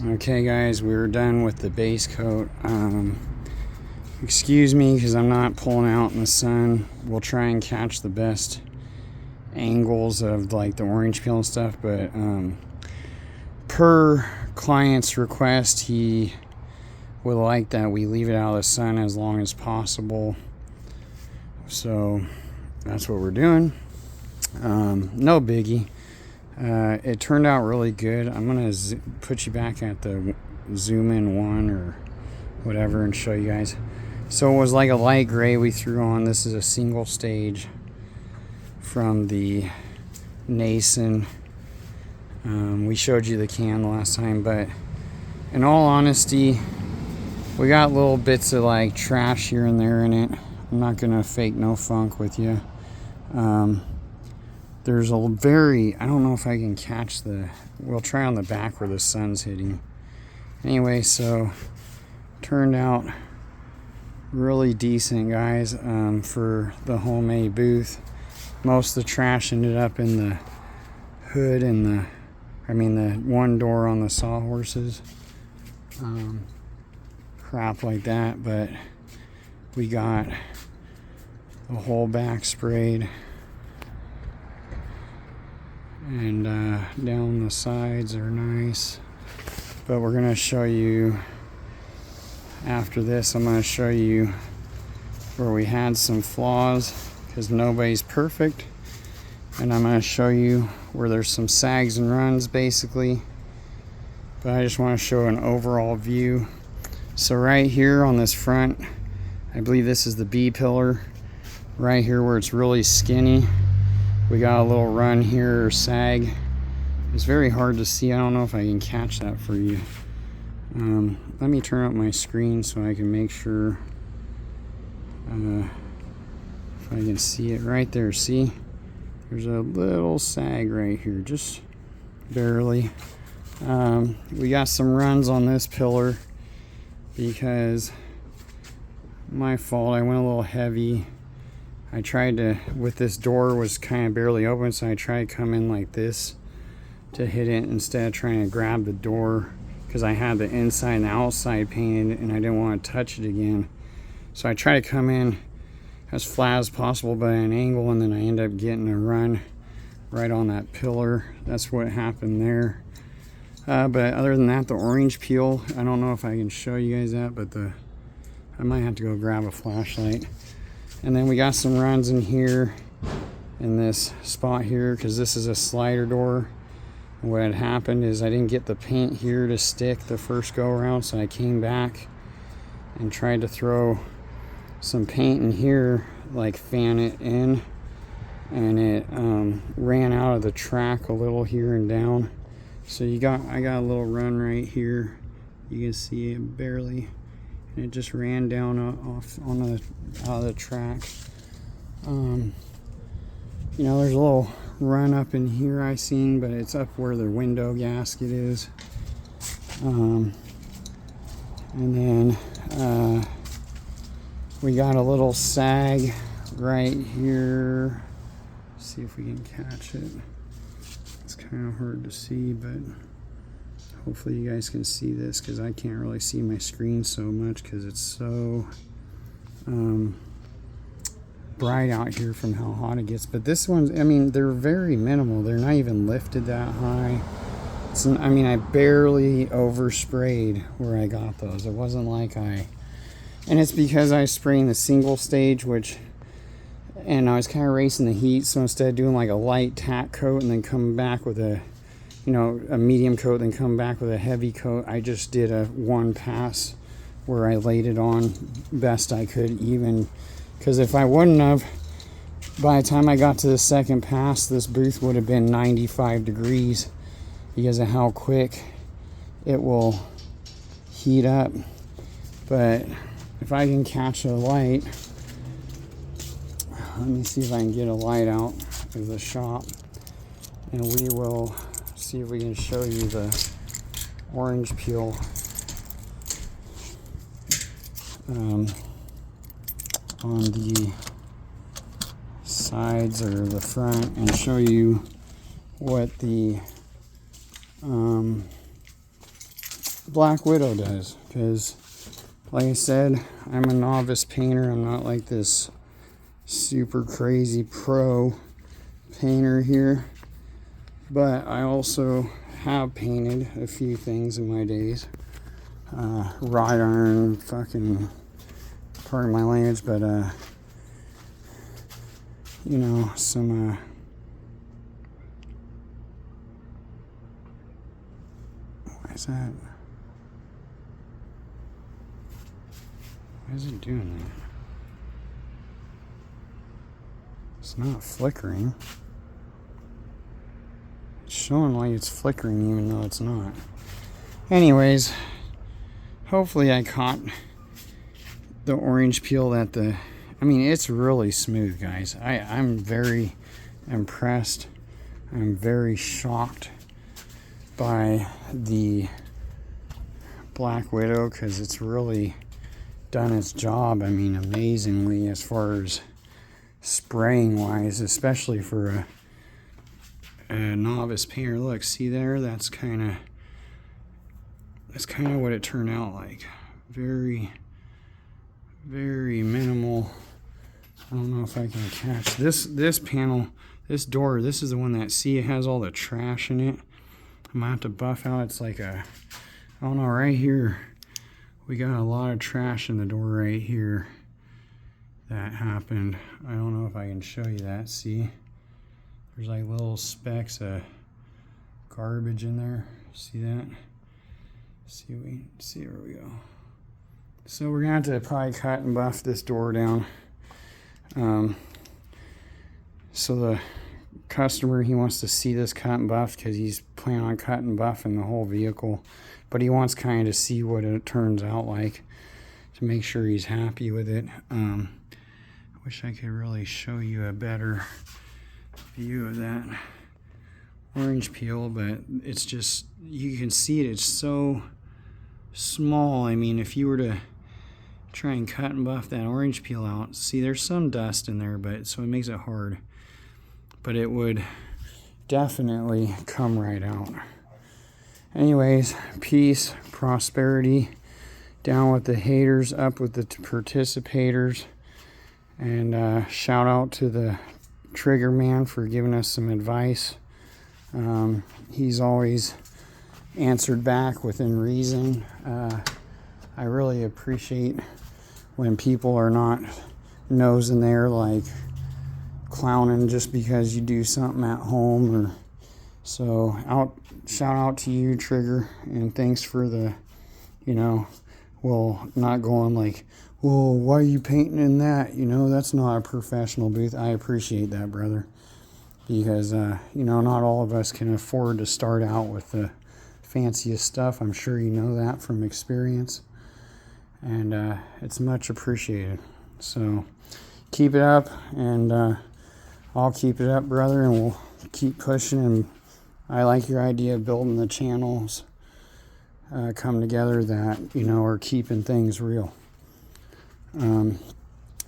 Okay guys, we're done with the base coat. Excuse me because I'm not pulling out in the sun. We'll try and catch the best angles of like the orange peel and stuff, but per client's request, he would like that we leave it out of the sun as long as possible. So that's what we're doing. No biggie. It turned out really good. I'm gonna put you back at the zoom in one or whatever and show you guys. So it was like a light gray we threw on. This is a single stage from the Nason. We showed you the can the last time, but in all honesty, we got little bits of like trash here and there in it. I'm not gonna fake no funk with you. There's a very, I don't know if I can catch we'll try on the back where the sun's hitting. Anyway, so turned out really decent, guys, for the homemade booth. Most of the trash ended up in the hood and the one door on the sawhorses. Crap like that, but we got the whole back sprayed. And down the sides are nice, but we're gonna show you after this. I'm gonna show you where we had some flaws because nobody's perfect, and I'm gonna show you where there's some sags and runs basically, but I just want to show an overall view. So right here on this front, I believe this is the B pillar right here where it's really skinny. We got a little run here, or sag. It's very hard to see. I don't know if I can catch that for you. Let me turn up my screen so I can make sure if I can see it right there. See? There's a little sag right here, just barely. We got some runs on this pillar because my fault. I went a little heavy. I tried to, with this door was kind of barely open, so I tried to come in like this to hit it instead of trying to grab the door because I had the inside and the outside painted and I didn't want to touch it again. So I tried to come in as flat as possible but at an angle, and then I ended up getting a run right on that pillar. That's what happened there. But other than that, the orange peel, I don't know if I can show you guys that, but I might have to go grab a flashlight. And then we got some runs in here in this spot here because this is a slider door. And what had happened is I didn't get the paint here to stick the first go around, so I came back and tried to throw some paint in here, like fan it in, and it ran out of the track a little here and down. So I got a little run right here. You can see it barely. And it just ran down off on out of the track. You know, there's a little run up in here I seen, but it's up where the window gasket is. And then we got a little sag right here. See if we can catch it. It's kind of hard to see, but hopefully you guys can see this because I can't really see my screen so much because it's so bright out here from how hot it gets. But this one's, I mean, they're very minimal. They're not even lifted that high. I mean, I barely oversprayed where I got those. It wasn't like and it's because I was spraying the single stage, and I was kind of racing the heat. So instead of doing like a light tack coat and then coming back with a medium coat, then come back with a heavy coat, I just did a one pass where I laid it on best I could, even because if I wouldn't have, by the time I got to the second pass, this booth would have been 95 degrees because of how quick it will heat up. But if I can catch a light, let me see if I can get a light out of the shop, and we will see if we can show you the orange peel on the sides or the front, and show you what the Black Widow does, because like I said, I'm a novice painter. I'm not like this super crazy pro painter here, but I also have painted a few things in my days. Wrought iron, fucking, pardon my language, but you know, some why is that? Why is it doing that? It's not flickering. It's showing like it's flickering even though it's not. Anyways, hopefully I caught the orange peel at the... I mean, it's really smooth, guys. I'm very impressed. I'm very shocked by the Black Widow because it's really done its job. I mean, amazingly as far as spraying wise, especially for a novice painter. Look, see there? That's kind of what it turned out like. Very, very minimal. I don't know if I can catch this panel, this door. This is the one that, see, it has all the trash in it. I'm gonna have to buff out. It's like a, I don't know, right here we got a lot of trash in the door right here. That happened. I don't know if I can show you that. See, there's like little specks of garbage in there. See that? See, there we go. So we're gonna have to probably cut and buff this door down. So the customer, he wants to see this cut and buff because he's planning on cutting and buffing the whole vehicle, but he wants kind of to see what it turns out like to make sure he's happy with it. Wish I could really show you a better view of that orange peel, but it's just, you can see it, it's so small. I mean, if you were to try and cut and buff that orange peel out, see, there's some dust in there, but so it makes it hard, but it would definitely come right out. Anyways, peace, prosperity, down with the haters, up with the participators. And shout out to the Trigger Man for giving us some advice. He's always answered back within reason. I really appreciate when people are not nosing there like clowning just because you do something at home. Or so shout out to you, Trigger, and thanks for the, you know, well, not going like, well, why are you painting in that? You know, that's not a professional booth. I appreciate that, brother. Because, you know, not all of us can afford to start out with the fanciest stuff. I'm sure you know that from experience. And it's much appreciated. So keep it up, and I'll keep it up, brother, and we'll keep pushing. And I like your idea of building the channels come together that, you know, are keeping things real. And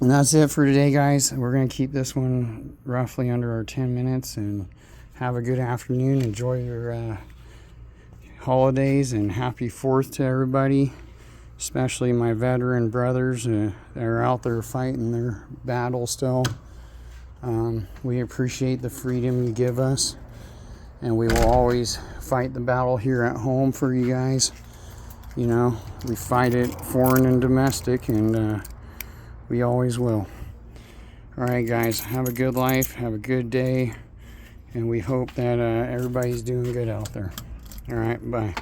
that's it for today, guys. We're going to keep this one roughly under our 10 minutes, and have a good afternoon. Enjoy your holidays, and happy 4th to everybody, especially my veteran brothers that are out there fighting their battle still. We appreciate the freedom you give us, and we will always fight the battle here at home for you guys. You know, we fight it foreign and domestic, and we always will. All right, guys, have a good life, have a good day, and we hope that everybody's doing good out there. All right, bye.